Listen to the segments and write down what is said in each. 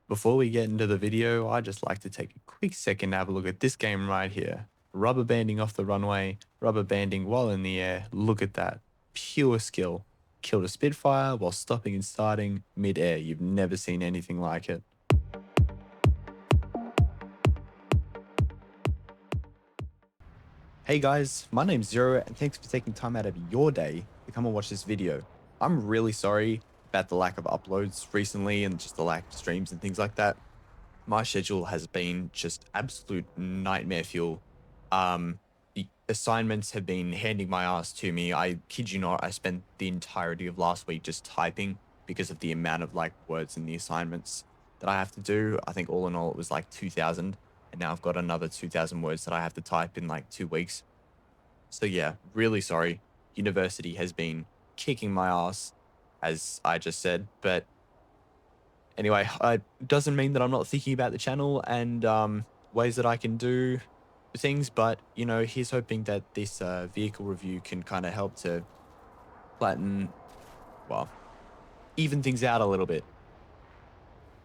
Before we get into the video, I'd just like to take a quick second to have a look at this game right here. Rubber banding off the runway, rubber banding while in the air. Look at that. Pure skill. Killed a Spitfire while stopping and starting mid-air. You've never seen anything like it. Hey guys, my name's Zero and thanks for taking time out of your day to come and watch this video. I'm really sorry about the lack of uploads recently and just the lack of streams and things like that. My schedule has been just absolute nightmare fuel. The assignments have been handing my ass to me. I kid you not, I spent the entirety of last week just typing because of the amount of like words in the assignments that I have to do. I think all in all it was like 2,000, and now I've got another 2,000 words that I have to type in like 2 weeks. So yeah, really sorry. University has been kicking my ass, as I just said, but anyway, it doesn't mean that I'm not thinking about the channel and ways that I can do things, but you know, here's hoping that this vehicle review can kind of help to flatten, well, even things out a little bit.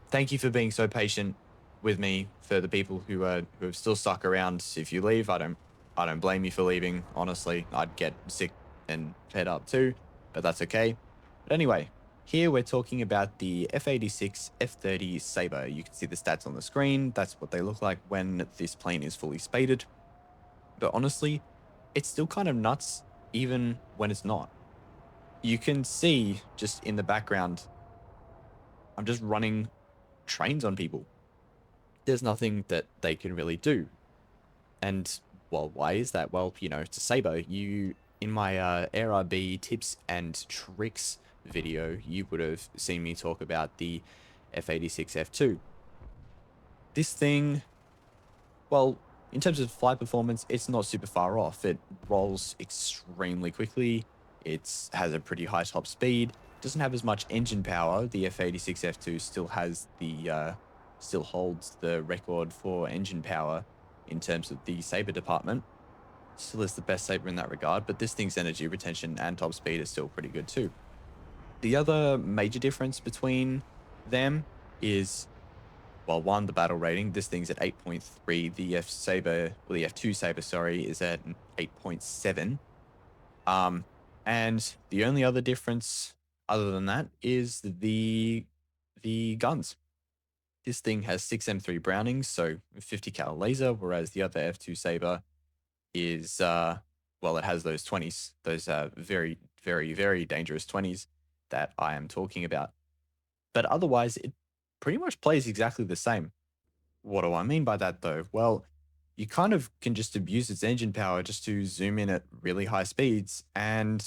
Thank you for being so patient with me. For the people who have still stuck around, if you leave, I don't blame you for leaving. Honestly, I'd get sick and fed up too, but that's okay. But anyway, here we're talking about the F-86F-30 Sabre. You can see the stats on the screen. That's what they look like when this plane is fully spaded. But honestly, it's still kind of nuts even when it's not. You can see just in the background, I'm just running trains on people. There's nothing that they can really do. And, well, why is that? Well, you know, it's a Sabre. In my AirRB tips and tricks video, you would have seen me talk about the F-86F-2. This thing, well, in terms of flight performance, it's not super far off. It rolls extremely quickly. It has a pretty high top speed. Doesn't have as much engine power. The F-86F-2 still holds the record for engine power in terms of the Sabre department. Still is the best Sabre in that regard, but this thing's energy retention and top speed is still pretty good too. The other major difference between them is, well, one, the battle rating. This thing's at 8.3. The F2 Sabre, sorry, is at 8.7. And the only other difference other than that is the guns. This thing has 6 M3 Brownings, so 50 cal laser, whereas the other F2 Sabre is, well, it has those 20s, those very, very, very dangerous 20s that I am talking about. But otherwise, it pretty much plays exactly the same. What do I mean by that, though? Well, you kind of can just abuse its engine power just to zoom in at really high speeds and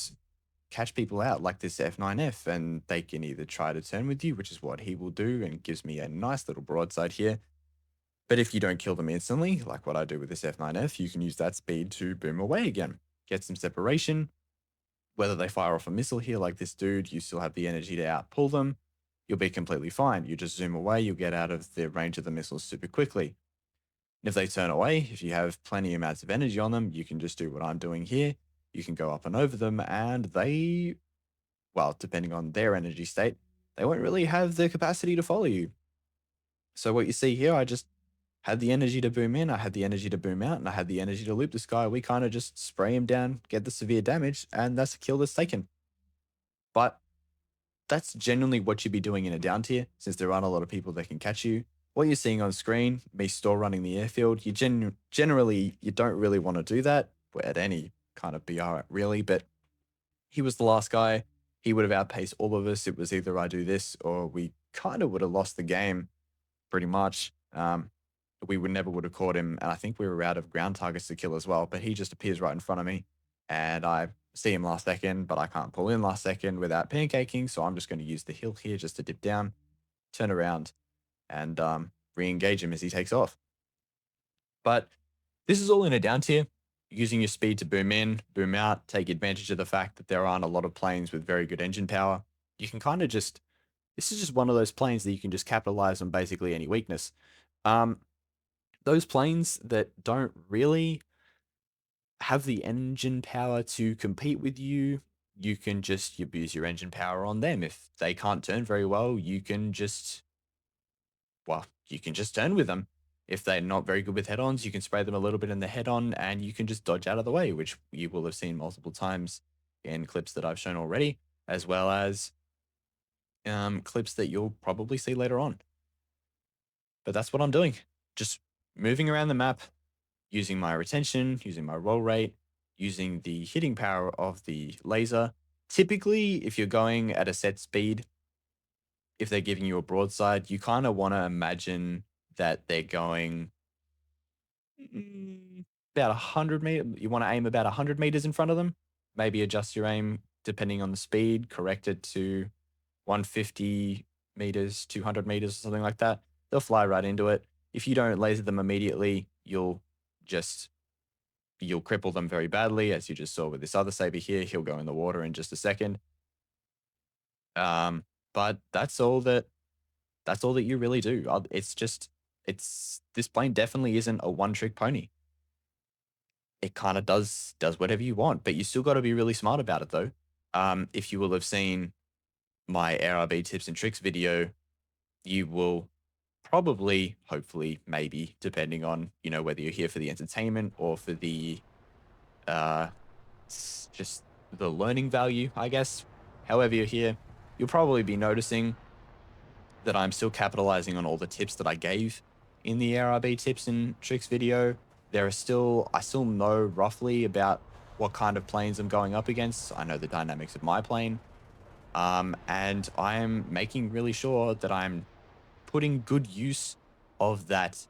catch people out like this F9F, and they can either try to turn with you, which is what he will do, and gives me a nice little broadside here. But if you don't kill them instantly, like what I do with this F9F, you can use that speed to boom away again. Get some separation. Whether they fire off a missile here like this dude, you still have the energy to outpull them. You'll be completely fine. You just zoom away, you'll get out of the range of the missiles super quickly. And if they turn away, if you have plenty amounts of energy on them, you can just do what I'm doing here. You can go up and over them, and they, well, depending on their energy state, they won't really have the capacity to follow you. So what you see here, I just had the energy to boom in, I had the energy to boom out, and I had the energy to loop this guy. We kind of just spray him down, get the severe damage, and that's a kill that's taken. But that's genuinely what you'd be doing in a down tier, since there aren't a lot of people that can catch you. What you're seeing on screen, me store running the airfield, generally, you don't really want to do that at any kind of BR really, but he was the last guy. He would have outpaced all of us. It was either I do this or we kind of would have lost the game pretty much. We would have caught him, and I think we were out of ground targets to kill as well, but he just appears right in front of me, and I see him last second, but I can't pull in last second without pancaking, so I'm just going to use the hill here just to dip down, turn around, and re-engage him as he takes off. But this is all in a down tier, using your speed to boom in, boom out, take advantage of the fact that there aren't a lot of planes with very good engine power. You can kind of just, this is just one of those planes that you can just capitalize on basically any weakness. Those planes that don't really have the engine power to compete with you, you can just abuse your engine power on them. If they can't turn very well, you can just well, you can just turn with them. If they're not very good with head-ons, you can spray them a little bit in the head-on and you can just dodge out of the way, which you will have seen multiple times in clips that I've shown already, as well as clips that you'll probably see later on. But that's what I'm doing. Just moving around the map, using my retention, using my roll rate, using the hitting power of the laser. Typically, if you're going at a set speed, if they're giving you a broadside, you kind of want to imagine that they're going about 100 meters. You want to aim about 100 meters in front of them. Maybe adjust your aim depending on the speed, correct it to 150 meters, 200 meters, or something like that. They'll fly right into it. If you don't laser them immediately, just you'll cripple them very badly, as you just saw with this other saber here. He'll go in the water in just a second. But that's all that you really do. It's this plane definitely isn't a one trick pony. It kind of does whatever you want, but you still got to be really smart about it though. If you will have seen my ARB tips and tricks video, you will probably, hopefully, maybe, depending on whether you're here for the entertainment or for the uh, just the learning value, I guess. However you're here, you'll probably be noticing that I'm still capitalizing on all the tips that I gave in the ARB tips and tricks video. I still know roughly about what kind of planes I'm going up against. I know the dynamics of my plane. And I am making really sure that I'm putting good use of that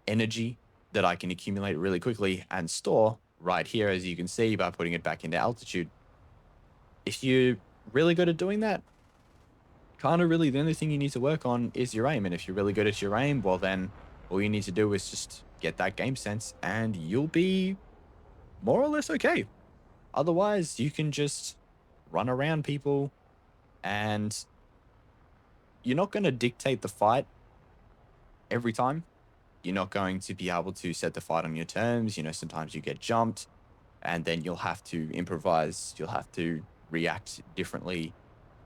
energy that I can accumulate really quickly and store right here, as you can see, by putting it back into altitude. If you're really good at doing that, kind of really the only thing you need to work on is your aim. And if you're really good at your aim, well, then all you need to do is just get that game sense and you'll be more or less okay. Otherwise, you can just run around people and you're not going to dictate the fight every time. You're not going to be able to set the fight on your terms. Sometimes you get jumped and then you'll have to improvise. You'll have to react differently.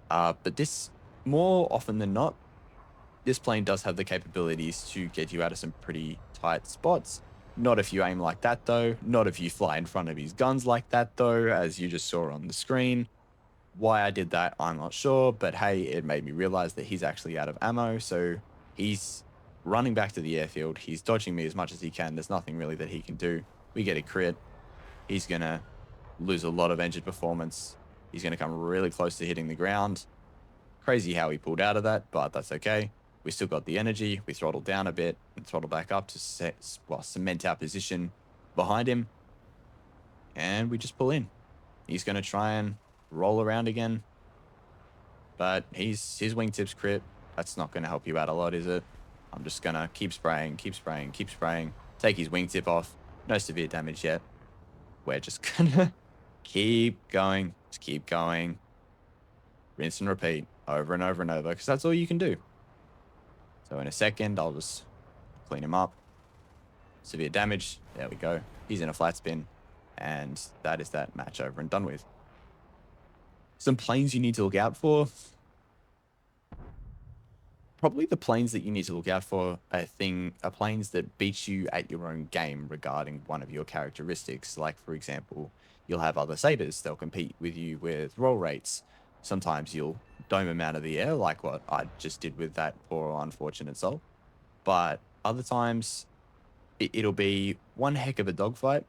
But this, more often than not, this plane does have the capabilities to get you out of some pretty tight spots. Not if you aim like that, though. Not if you fly in front of his guns like that, though, as you just saw on the screen. Why I did that, I'm not sure, but hey, it made me realize that he's actually out of ammo, so he's running back to the airfield. He's dodging me as much as he can. There's nothing really that he can do. We get a crit. He's going to lose a lot of engine performance. He's going to come really close to hitting the ground. Crazy how he pulled out of that, but that's okay. We still got the energy. We throttled down a bit and throttle back up to cement our position behind him. And we just pull in. He's going to try and roll around again. But his wingtips crit. That's not going to help you out a lot, is it? I'm just going to keep spraying, keep spraying, keep spraying. Take his wingtip off. No severe damage yet. We're just going to keep going. Just keep going. Rinse and repeat over and over and over, because that's all you can do. So in a second, I'll just clean him up. Severe damage. There we go. He's in a flat spin. And that is that match over and done with. Some planes you need to look out for. Probably the planes that you need to look out for are planes that beat you at your own game regarding one of your characteristics. Like, for example, you'll have other sabers. They'll compete with you with roll rates. Sometimes you'll dome them out of the air, like what I just did with that poor unfortunate soul. But other times, it'll be one heck of a dogfight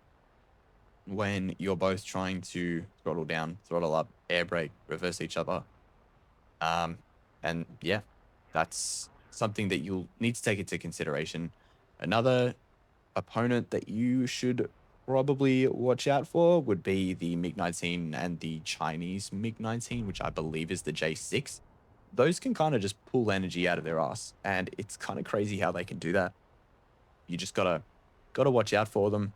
when you're both trying to throttle down, throttle up, air brake, reverse each other. And yeah, that's something that you'll need to take into consideration. Another opponent that you should probably watch out for would be the MiG-19 and the Chinese MiG-19, which I believe is the J6. Those can kind of just pull energy out of their ass, and it's kind of crazy how they can do that. You just gotta watch out for them.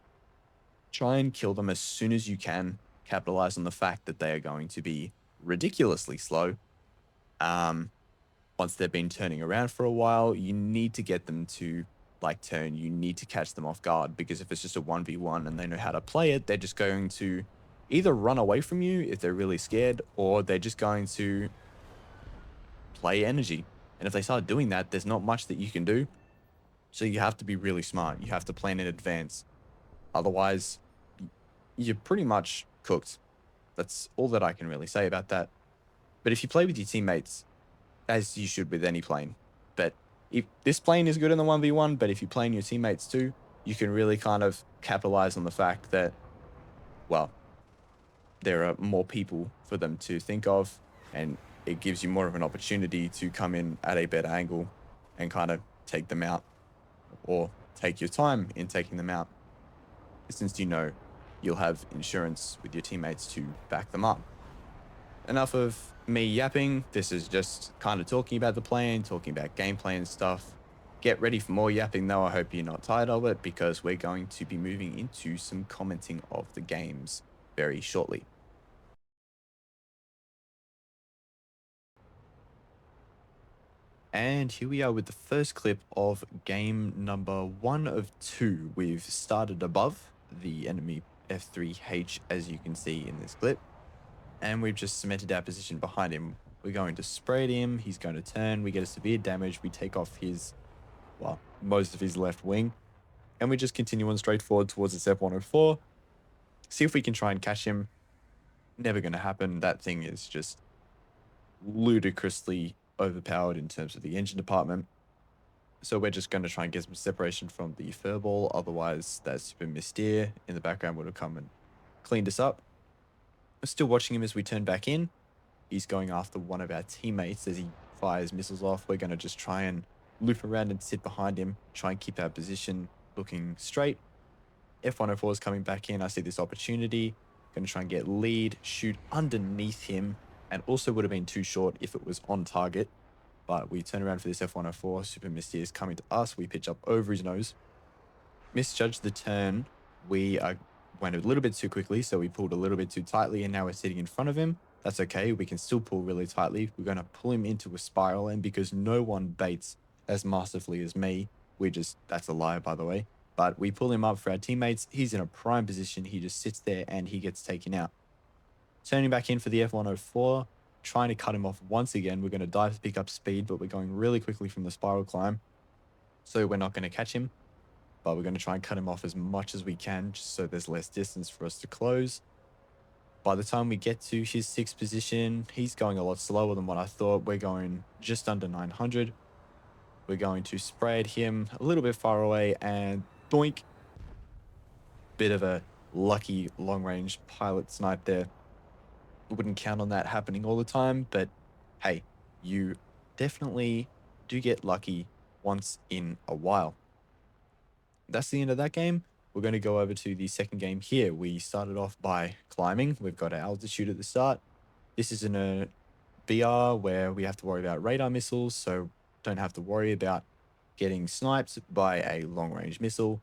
Try and kill them as soon as you can. Capitalize on the fact that they are going to be ridiculously slow. Once they've been turning around for a while, you need to get them to turn. You need to catch them off guard, because if it's just a 1v1 and they know how to play it, they're just going to either run away from you if they're really scared, or they're just going to play energy. And if they start doing that, there's not much that you can do. So you have to be really smart. You have to plan in advance. Otherwise, you're pretty much cooked. That's all that I can really say about that. But if you play with your teammates, as you should with any plane, but if this plane is good in the 1v1, but if you play in your teammates too, you can really kind of capitalize on the fact that, well, there are more people for them to think of, and it gives you more of an opportunity to come in at a better angle and kind of take them out, or take your time in taking them out, since you know you'll have insurance with your teammates to back them up. Enough of me yapping. This is just kind of talking about the plane, talking about gameplay and stuff. Get ready for more yapping though. I hope you're not tired of it, because we're going to be moving into some commenting of the games very shortly. And here we are with the first clip of game number 1 of 2. We've started above the enemy F3H, as you can see in this clip, and we've just cemented our position behind him. We're going to spray at him, he's going to turn, we get a severe damage, we take off his, well, most of his left wing, and we just continue on straight forward towards this F-104. See if we can try and catch him. Never going to happen. That thing is just ludicrously overpowered in terms of the engine department. So we're just going to try and get some separation from the furball. Otherwise, that super mystere in the background would have come and cleaned us up. We're still watching him as we turn back in. He's going after one of our teammates as he fires missiles off. We're going to just try and loop around and sit behind him, try and keep our position looking straight. F-104 is coming back in. I see this opportunity. Going to try and get lead, shoot underneath him, and also would have been too short if it was on target. But we turn around for this F-104. Super Misty is coming to us. We pitch up over his nose. Misjudged the turn. We went a little bit too quickly, so we pulled a little bit too tightly, and now we're sitting in front of him. That's okay. We can still pull really tightly. We're going to pull him into a spiral, and because no one baits as masterfully as me, that's a lie, by the way, but we pull him up for our teammates. He's in a prime position. He just sits there, and he gets taken out. Turning back in for the F-104, trying to cut him off once again. We're going to dive to pick up speed, but we're going really quickly from the spiral climb, so we're not going to catch him, but we're going to try and cut him off as much as we can, just so there's less distance for us to close. By the time we get to his 6th position, he's going a lot slower than what I thought. We're going just under 900. We're going to spray at him a little bit far away, and doink. Bit of a lucky long-range pilot snipe there. Wouldn't count on that happening all the time, but hey, you definitely do get lucky once in a while. That's the end of that game. We're going to go over to the second game here. We started off by climbing. We've got our altitude at the start. This is in a BR where we have to worry about radar missiles, so don't have to worry about getting sniped by a long-range missile.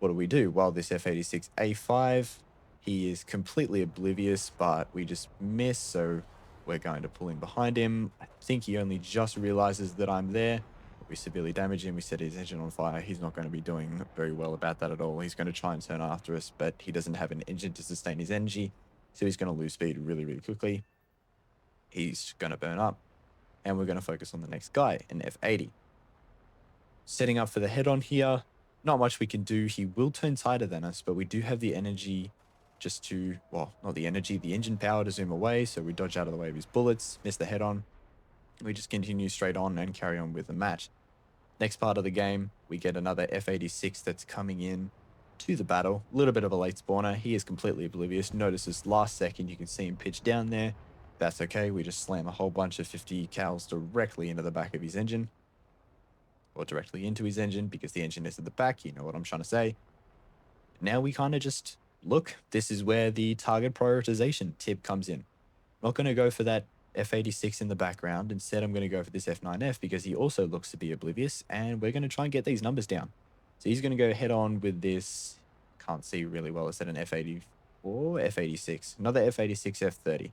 What do? Well, this F-86A-5, he is completely oblivious, but we just miss, so we're going to pull in behind him. I think he only just realizes that I'm there. We severely damage him. We set his engine on fire. He's not going to be doing very well about that at all. He's going to try and turn after us, but he doesn't have an engine to sustain his energy, so he's going to lose speed really, really quickly. He's going to burn up, and we're going to focus on the next guy, an F-80. Setting up for the head-on here. Not much we can do. He will turn tighter than us, but we do have the energy just to, well, not the energy, the engine power to zoom away, so we dodge out of the way of his bullets, miss the head-on. We just continue straight on and carry on with the match. Next part of the game, we get another F-86 that's coming in to the battle. A little bit of a late spawner. He is completely oblivious. Notice this last second, you can see him pitch down there. That's okay. We just slam a whole bunch of 50 cals directly into the back of his engine. Or directly into his engine, because the engine is at the back. You know what I'm trying to say. Now we kind of just look. This is where the target prioritization tip comes in. I'm not going to go for that F-86 in the background. Instead, I'm going to go for this F-9F because he also looks to be oblivious, and we're going to try and get these numbers down. So he's going to go head on with this. Can't see really well. Is that an F-84? F-86. Another F-86 F-30.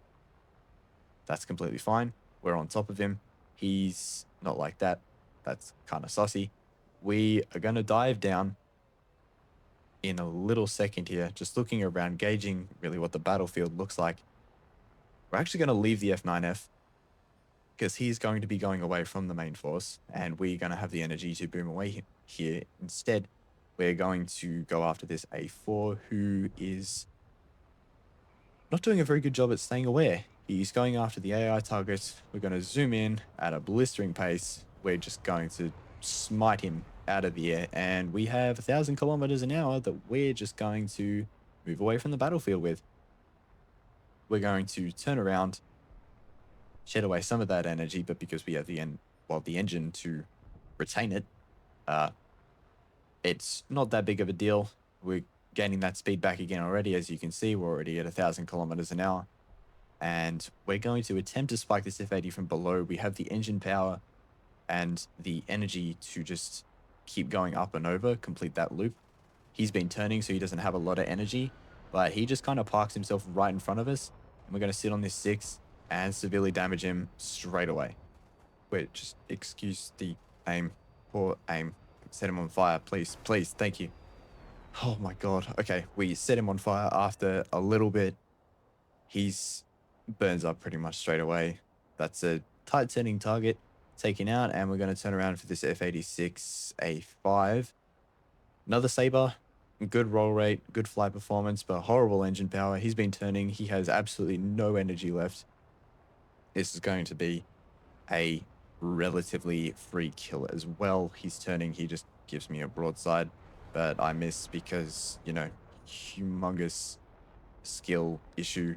That's completely fine. We're on top of him. He's not like that. That's kind of sussy. We are going to dive down in a little second here, just looking around, gauging really what the battlefield looks like. We're actually going to leave the F-9F, because he's going to be going away from the main force, and we're going to have the energy to boom away here. Instead, we're going to go after this A4, who is not doing a very good job at staying aware. He's going after the AI targets. We're going to zoom in at a blistering pace. We're just going to smite him out of the air, and we have 1,000 kilometers an hour that we're just going to move away from the battlefield with. We're going to turn around, shed away some of that energy, but because we have the engine to retain it, it's not that big of a deal. We're gaining that speed back again already. As you can see, we're already at 1,000 kilometers an hour, and we're going to attempt to spike this F-80 from below. We have the engine power and the energy to just keep going up and over, complete that loop. He's been turning, so he doesn't have a lot of energy, but he just kind of parks himself right in front of us, and we're going to sit on this 6 and severely damage him straight away. Wait, just excuse the aim. Poor aim. Set him on fire, please, please, thank you. Oh my god. Okay, we set him on fire after a little bit. He's burns up pretty much straight away. That's a tight turning target taken out, and we're going to turn around for this F-86A-5. Another Saber, good roll rate, good flight performance, but horrible engine power. He's been turning. He has absolutely no energy left. This is going to be a relatively free kill as well. He's turning. He just gives me a broadside, but I miss because, you know, humongous skill issue.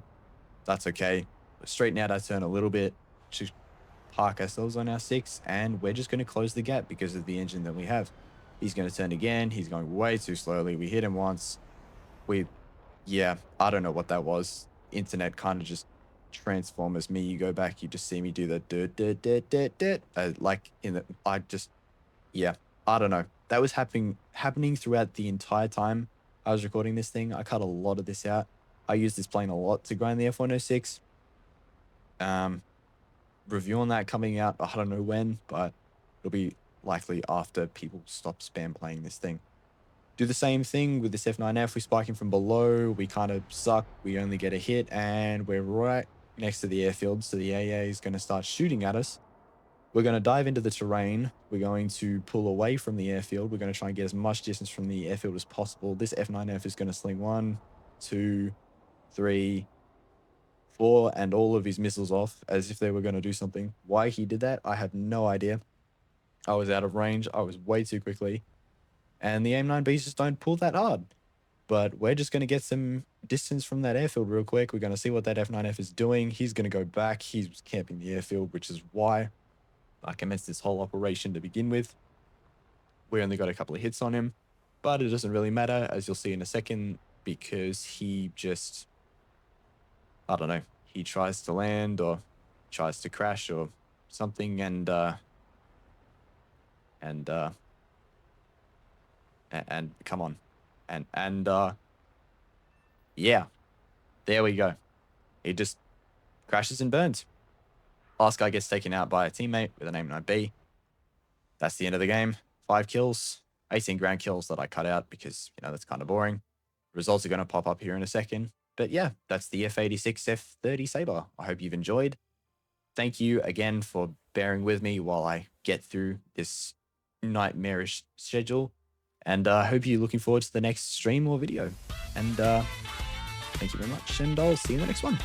That's okay. Straighten out our turn a little bit to park ourselves on our 6, and we're just going to close the gap because of the engine that we have. He's going to turn again. He's going way too slowly. We hit him once. Yeah, I don't know what that was. Internet kind of just Transformers me. You go back, you just see me do the like in the, yeah, I don't know. That was happening throughout the entire time I was recording this thing. I cut a lot of this out. I use this plane a lot to grind the F-106. Review on that coming out, I don't know when, but it'll be likely after people stop spam playing this thing. Do the same thing with this F9F. We spike him from below. We kind of suck. We only get a hit, and we're right next to the airfield, so the AA is going to start shooting at us. We're going to dive into the terrain. We're going to pull away from the airfield. We're going to try and get as much distance from the airfield as possible. This F9F is going to sling 1, 2, 3, 4, and all of his missiles off as if they were going to do something. Why he did that, I have no idea. I was out of range. I was way too quickly. And the AIM-9Bs just don't pull that hard. But we're just going to get some distance from that airfield real quick. We're going to see what that F9F is doing. He's going to go back. He's camping the airfield, which is why I commenced this whole operation to begin with. We only got a couple of hits on him, but it doesn't really matter, as you'll see in a second, because he just, I don't know, he tries to land or tries to crash or something, and come on. Yeah, there we go. He just crashes and burns. Last guy gets taken out by a teammate with an AIM-9B. That's the end of the game. 5 kills, 18 ground kills that I cut out because, you know, that's kind of boring. Results are going to pop up here in a second. But yeah, that's the F-86F-30 Saber. I hope you've enjoyed. Thank you again for bearing with me while I get through this nightmarish schedule. And I hope you're looking forward to the next stream or video. And thank you very much, and I'll see you in the next one.